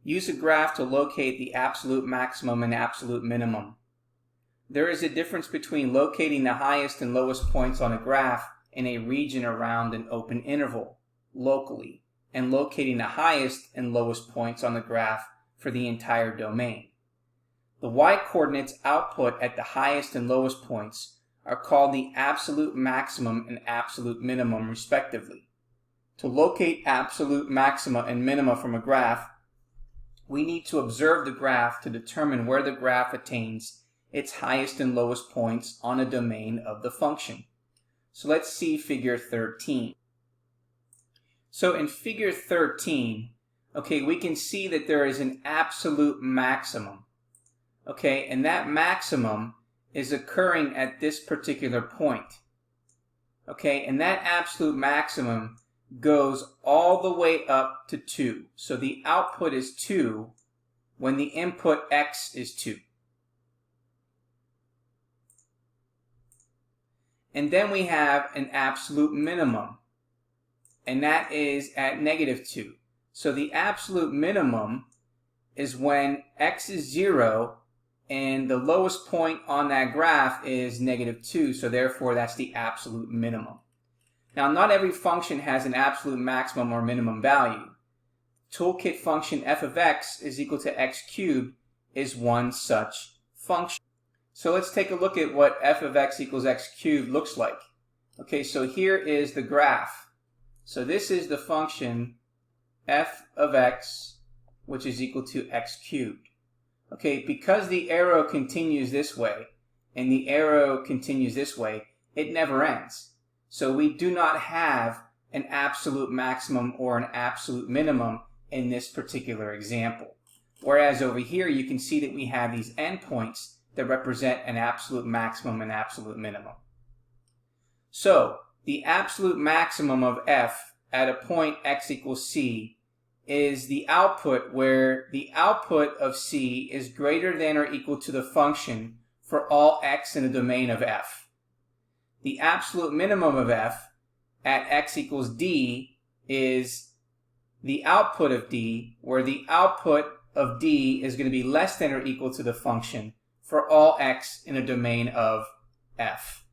Use a graph to locate the absolute maximum and absolute minimum. There is a difference between locating the highest and lowest points on a graph in a region around an open interval, locally, and locating the highest and lowest points on the graph for the entire domain. The y-coordinates output at the highest and lowest points are called the absolute maximum and absolute minimum respectively. To locate absolute maxima and minima from a graph, we need to observe the graph to determine where the graph attains its highest and lowest points on a domain of the function. So let's see figure 13. So in figure 13, we can see that there is an absolute maximum. And that maximum is occurring at this particular point. And that absolute maximum goes all the way up to 2. So the output is 2 when the input x is 2. And then we have an absolute minimum, and that is at -2. So the absolute minimum is when x is 0 and the lowest point on that graph is -2, so therefore that's the absolute minimum. Now, not every function has an absolute maximum or minimum value. Toolkit function f of x is equal to x cubed is one such function. So let's take a look at what f of x equals x cubed looks like. So here is the graph. So this is the function f of x, which is equal to x cubed. Because the arrow continues this way and the arrow continues this way, it never ends. So we do not have an absolute maximum or an absolute minimum in this particular example. Whereas over here you can see that we have these endpoints that represent an absolute maximum and absolute minimum. So the absolute maximum of f at a point x equals c is the output where the output of c is greater than or equal to the function for all x in the domain of f. The absolute minimum of f at x equals d is the output of d, where the output of d is going to be less than or equal to the function for all x in a domain of f.